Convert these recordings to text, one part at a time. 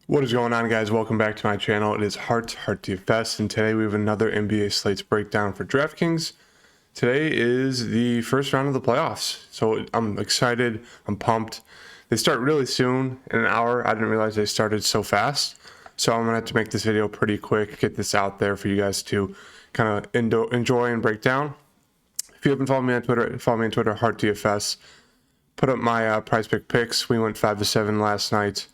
What is going on, guys? Welcome back to my channel. It is Heart DFS, and today we have another NBA slates breakdown for Draftkings. Today is the first round of the playoffs, so I'm excited. I'm pumped. They start really soon, in an hour. I didn't realize they started so fast, so I'm gonna have to make this video pretty quick, get this out there for you guys to kind of enjoy and break down. If you haven't followed me on Twitter, follow me on Twitter, Heart DFS. Put up my prize pick picks. We went 5-7 last night.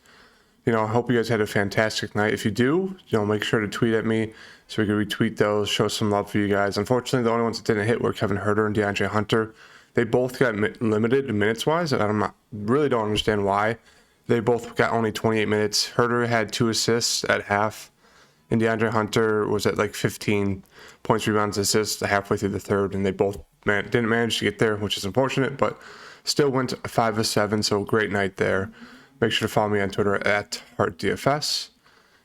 I hope you guys had a fantastic night. If you do, make sure to tweet at me so we can retweet those, show some love for you guys. Unfortunately, the only ones that didn't hit were Kevin Huerter and DeAndre Hunter. They both got limited minutes-wise, and really don't understand why. They both got only 28 minutes. Huerter had 2 assists at half, and DeAndre Hunter was at like 15 points, rebounds, assists halfway through the third, and they both didn't manage to get there, which is unfortunate, but still went 5-7, so great night there. Make sure to follow me on Twitter at HeartDFS.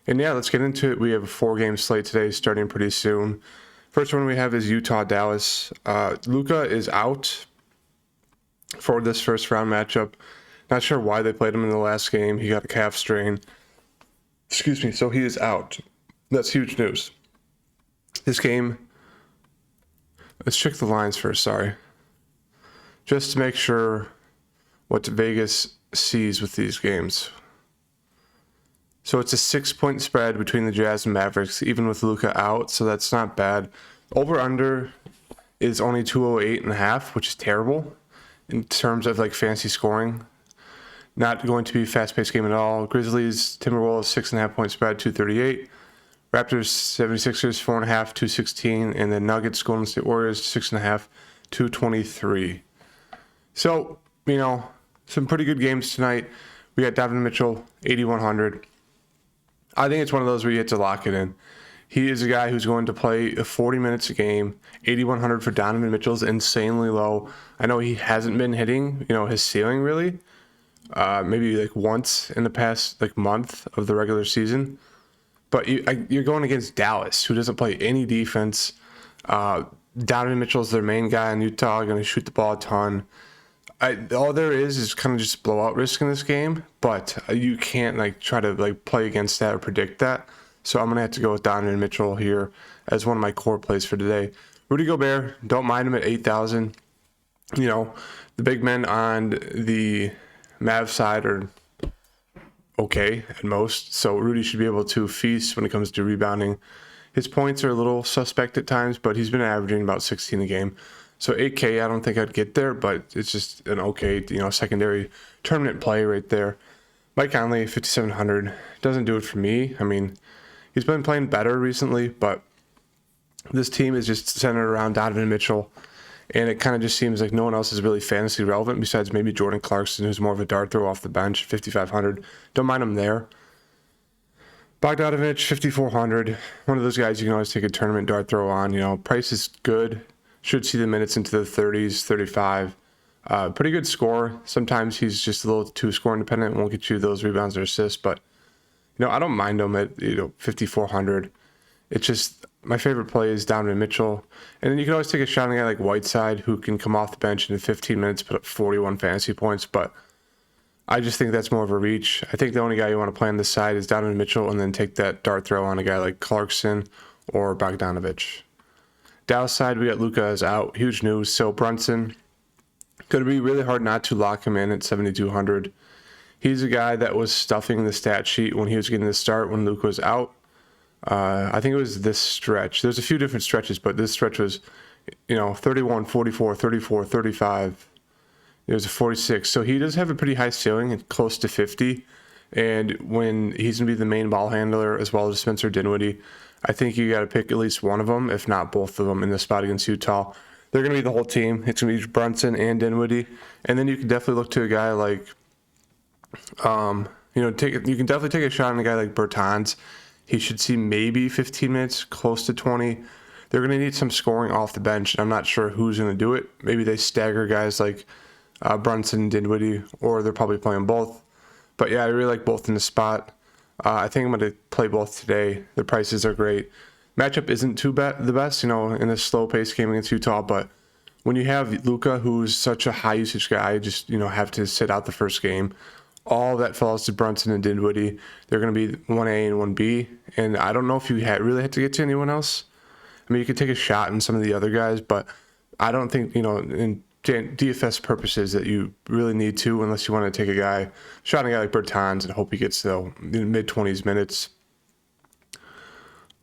And yeah, let's get into it. We have a 4-game slate today starting pretty soon. First one we have is Utah-Dallas. Luka is out for this first round matchup. Not sure why they played him in the last game. He got a calf strain. So he is out. That's huge news. This game, let's check the lines first, sorry. Just to make sure what Vegas sees with these games. So it's a 6-point spread between the Jazz and Mavericks, even with Luka out, so that's not bad. Over-under is only 208.5, which is terrible in terms of like fantasy scoring. Not going to be a fast-paced game at all. Grizzlies, Timberwolves, 6.5-point spread, 238. Raptors, 76ers, 4.5, 216. And the Nuggets, Golden State Warriors, 6.5, 223. So, some pretty good games tonight. We got Donovan Mitchell, 8,100. I think it's one of those where you get to lock it in. He is a guy who's going to play 40 minutes a game. 8,100 for Donovan Mitchell is insanely low. I know he hasn't been hitting, his ceiling really. Maybe like once in the past month of the regular season. But you're going against Dallas, who doesn't play any defense. Donovan Mitchell's their main guy in Utah, going to shoot the ball a ton. All there is kind of just blowout risk in this game, but you can't try to play against that or predict that. So I'm gonna have to go with Donovan Mitchell here as one of my core plays for today. Rudy Gobert, don't mind him at 8,000. The big men on the Mav side are okay at most, so Rudy should be able to feast when it comes to rebounding. His points are a little suspect at times, but he's been averaging about 16 a game. So 8K, I don't think I'd get there, but it's just an okay, secondary tournament play right there. Mike Conley, 5,700. Doesn't do it for me. I mean, he's been playing better recently, but this team is just centered around Donovan Mitchell, and it kind of just seems like no one else is really fantasy relevant besides maybe Jordan Clarkson, who's more of a dart throw off the bench, 5,500. Don't mind him there. Bogdanovich, 5,400. One of those guys you can always take a tournament dart throw on. Price is good. Should see the minutes into the 30s, 35. Pretty good score. Sometimes he's just a little too score independent. Won't get you those rebounds or assists, but I don't mind him at 5,400. It's just my favorite play is Donovan Mitchell, and then you can always take a shot on a guy like Whiteside who can come off the bench and in 15 minutes put up 41 fantasy points. But I just think that's more of a reach. I think the only guy you want to play on this side is Donovan Mitchell, and then take that dart throw on a guy like Clarkson or Bogdanovich. Dallas side, we got Luka is out. Huge news. So Brunson, going to be really hard not to lock him in at 7,200. He's a guy that was stuffing the stat sheet when he was getting the start when Luka was out. I think it was this stretch. There's a few different stretches, but this stretch was, 31, 44, 34, 35. It was a 46. So he does have a pretty high ceiling, close to 50. And when he's going to be the main ball handler as well as Spencer Dinwiddie, I think you got to pick at least one of them, if not both of them, in the spot against Utah. They're going to be the whole team. It's going to be Brunson and Dinwiddie. And then you can definitely look to a guy like, you can definitely take a shot on a guy like Bertans. He should see maybe 15 minutes, close to 20. They're going to need some scoring off the bench, and I'm not sure who's going to do it. Maybe they stagger guys like Brunson and Dinwiddie, or they're probably playing both. But yeah, I really like both in the spot. I think I'm going to play both today. The prices are great. Matchup isn't the best, in a slow-paced game against Utah, but when you have Luka, who's such a high-usage guy, just, have to sit out the first game, all that falls to Brunson and Dinwiddie. They're going to be 1A and 1B. And I don't know if you really had to get to anyone else. I mean, you could take a shot in some of the other guys, but I don't think, in DFS purposes that you really need to, unless you want to take a shot on a guy like Bertans and hope he gets the mid-20s minutes.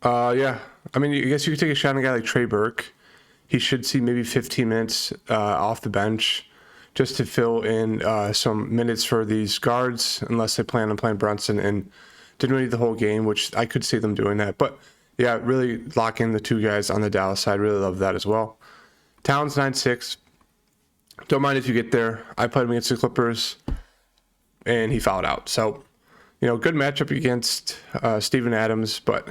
Yeah. I mean, I guess you could take a shot on a guy like Trey Burke. He should see maybe 15 minutes off the bench just to fill in some minutes for these guards, unless they plan on playing Brunson and Dinwiddie the whole game, which I could see them doing that. But yeah, really lock in the two guys on the Dallas side. Really love that as well. Towns 9-6. Don't mind if you get there. I played him against the Clippers, and he fouled out. So, good matchup against Steven Adams, but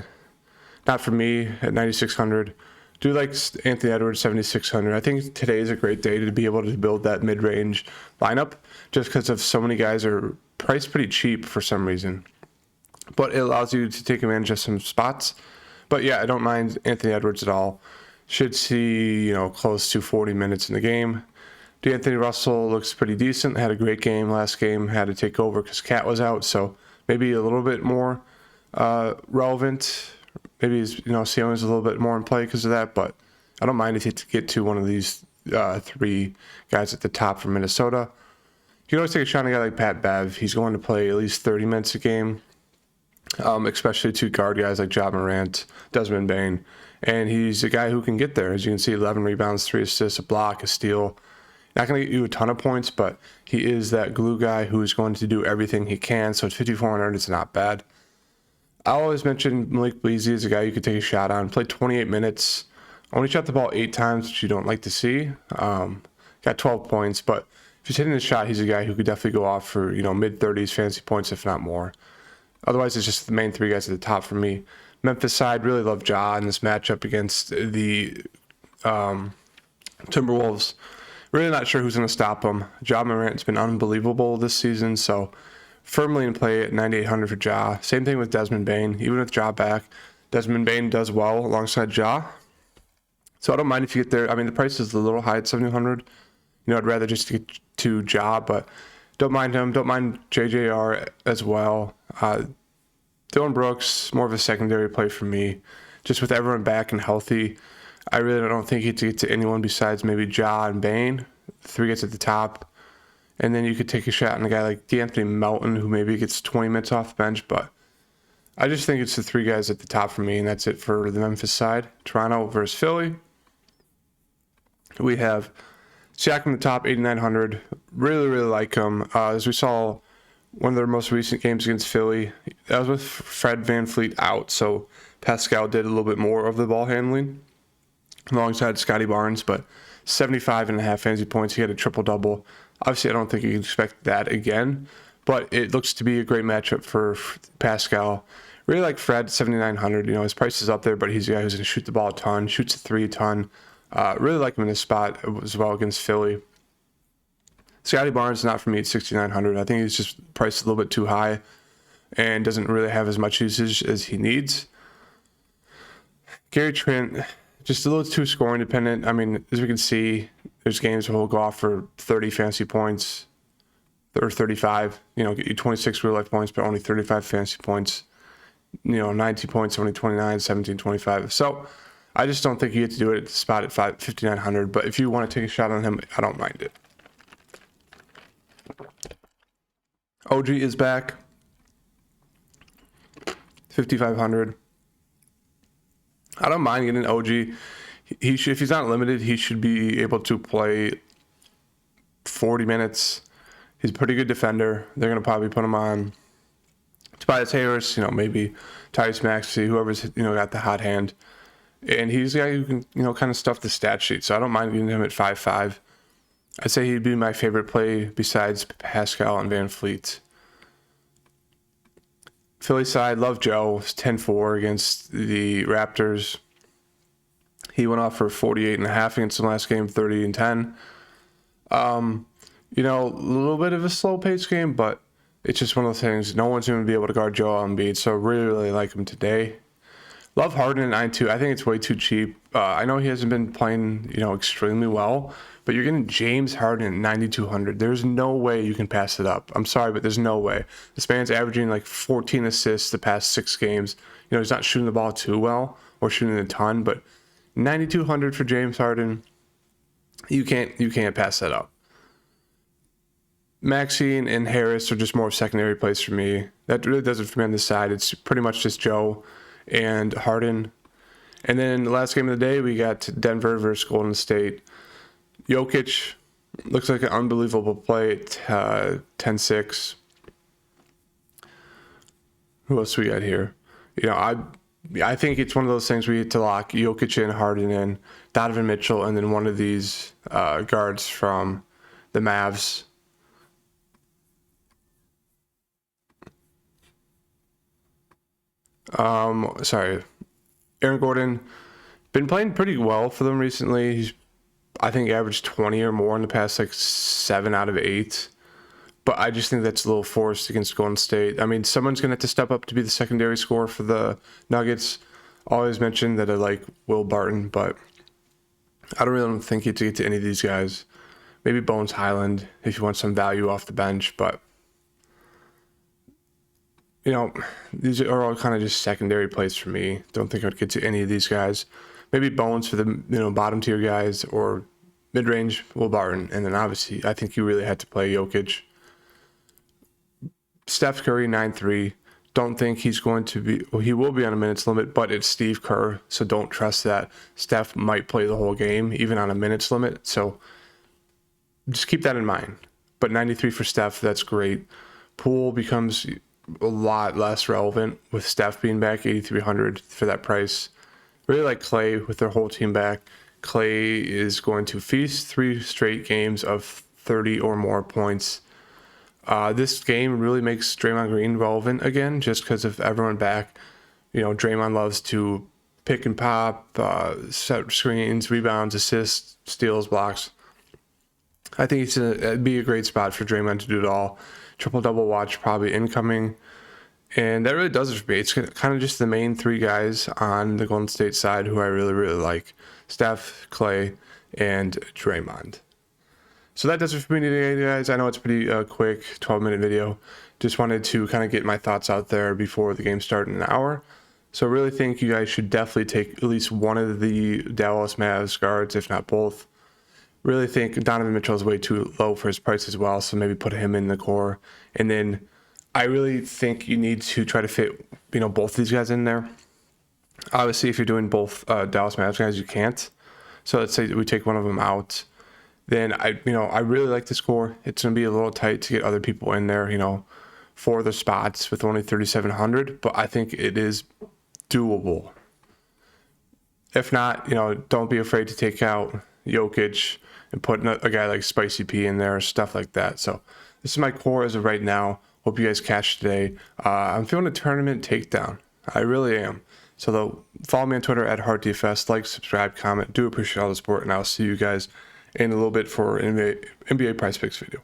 not for me at 9,600. Do like Anthony Edwards 7,600. I think today is a great day to be able to build that mid-range lineup, just because of so many guys are priced pretty cheap for some reason. But it allows you to take advantage of some spots. But yeah, I don't mind Anthony Edwards at all. Should see, close to 40 minutes in the game. D'Anthony Russell looks pretty decent. Had a great game last game. Had to take over because Cat was out. So maybe a little bit more relevant. Maybe his, ceiling's a little bit more in play because of that. But I don't mind if you get to one of these three guys at the top from Minnesota. You can always take a shot on a guy like Pat Bev. He's going to play at least 30 minutes a game. Especially two guard guys like Ja Morant, Desmond Bane. And he's a guy who can get there. As you can see, 11 rebounds, 3 assists, a block, a steal. Not going to get you a ton of points, but he is that glue guy who is going to do everything he can. So at 5,400, it's not bad. I always mention Malik Beasley as a guy you could take a shot on. Played 28 minutes. Only shot the ball 8 times, which you don't like to see. Got 12 points, but if he's hitting the shot, he's a guy who could definitely go off for, mid-30s fantasy points, if not more. Otherwise, it's just the main 3 guys at the top for me. Memphis side, really love Ja in this matchup against the Timberwolves. Really not sure who's going to stop him. Ja Morant's been unbelievable this season, so firmly in play at 9,800 for Ja. Same thing with Desmond Bane. Even with Ja back, Desmond Bane does well alongside Ja. So I don't mind if you get there. I mean, the price is a little high at 7,200. I'd rather just get to Ja, but don't mind him. Don't mind JJR as well. Dylan Brooks, more of a secondary play for me. Just with everyone back and healthy, I really don't think he'd get to anyone besides maybe Ja and Bane. 3 gets at the top. And then you could take a shot on a guy like D'Anthony Melton, who maybe gets 20 minutes off the bench. But I just think it's the 3 guys at the top for me, and that's it for the Memphis side. Toronto versus Philly. We have Siakam at the top, 8,900. Really, really like him. As we saw one of their most recent games against Philly, that was with Fred VanVleet out, so Pascal did a little bit more of the ball handling alongside Scotty Barnes, but 75.5 fantasy points. He had a triple-double. Obviously, I don't think you can expect that again, but it looks to be a great matchup for Pascal. Really like Fred, 7,900. His price is up there, but he's a guy who's going to shoot the ball a ton, shoots a 3 a ton. Really like him in this spot as well against Philly. Scotty Barnes, not for me at 6,900. I think he's just priced a little bit too high and doesn't really have as much usage as he needs. Gary Trent, just a little too scoring dependent. I mean, as we can see, there's games where he'll go off for 30 fantasy points or 35. Get you 26 real life points, but only 35 fantasy points. 19 points, only 29, 17, 25. So I just don't think you get to do it at the spot at 5,900. But if you want to take a shot on him, I don't mind it. OG is back, 5,500. I don't mind getting OG. If he's not limited, he should be able to play 40 minutes. He's a pretty good defender. They're going to probably put him on Tobias Harris, maybe Tyrese Maxey, whoever's, got the hot hand. And he's a guy who can, kind of stuff the stat sheet. So I don't mind getting him at 5.5. I'd say he'd be my favorite play besides Pascal and VanVleet. Philly side, love Joe. 10-4 against the Raptors. He went off for 48.5 against the last game, 30 and 10. A little bit of a slow-paced game, but it's just one of those things. No one's going to be able to guard Joel Embiid, so really, really like him today. Love Harden at 9.2. I think it's way too cheap. I know he hasn't been playing, extremely well, but you're getting James Harden at 9,200. There's no way you can pass it up. I'm sorry, but there's no way. This man's averaging like 14 assists the past 6 games. He's not shooting the ball too well or shooting a ton, but 9,200 for James Harden, you can't pass that up. Maxine and Harris are just more secondary plays for me. That really does it for me on this side. It's pretty much just Joe and Harden. And then the last game of the day, we got Denver versus Golden State. Jokic looks like an unbelievable play at 10-6. Who else we got here? I think it's one of those things we get to lock Jokic in, Harden in, Donovan Mitchell, and then one of these guards from the Mavs. Aaron Gordon, been playing pretty well for them recently. He's, I think, averaged 20 or more in the past, 7 out of 8. But I just think that's a little forced against Golden State. I mean, someone's going to have to step up to be the secondary scorer for the Nuggets. Always mentioned that I like Will Barton, but I don't really think you get to any of these guys. Maybe Bones Highland if you want some value off the bench, but these are all kind of just secondary plays for me. Don't think I'd get to any of these guys. Maybe Bones for the bottom tier guys, or mid range Will Barton, and then obviously I think you really had to play Jokic. Steph Curry 9-3. Don't think he's going to be. Well, he will be on a minutes limit, but it's Steve Kerr, so don't trust that. Steph might play the whole game, even on a minutes limit. So just keep that in mind. But 93 for Steph, that's great. Poole becomes a lot less relevant with Steph being back, 8,300 for that price. Really like Clay with their whole team back. Clay is going to feast 3 straight games of 30 or more points. This game really makes Draymond Green relevant again, just because of everyone back. Draymond loves to pick and pop, set screens, rebounds, assists, steals, blocks. I think it'd be a great spot for Draymond to do it all. Triple-double watch probably incoming. And that really does it for me. It's kind of just the main 3 guys on the Golden State side who I really, really like. Steph, Clay, and Draymond. So that does it for me today, guys. I know it's a pretty quick 12-minute video. Just wanted to kind of get my thoughts out there before the game started in an hour. So I really think you guys should definitely take at least one of the Dallas Mavs guards, if not both. Really think Donovan Mitchell is way too low for his price as well, so maybe put him in the core. And then I really think you need to try to fit, both these guys in there. Obviously, if you're doing both Dallas Mavs guys, you can't. So let's say we take one of them out. Then I really like this core. It's going to be a little tight to get other people in there, for the spots with only 3,700. But I think it is doable. If not, don't be afraid to take out Jokic and put a guy like Spicy P in there, stuff like that. So this is my core as of right now. Hope you guys catch today. I'm feeling a tournament takedown. I really am. So follow me on Twitter at HeartDFS. Like, subscribe, comment. Do appreciate all the support, and I'll see you guys in a little bit for an NBA Prize Picks video.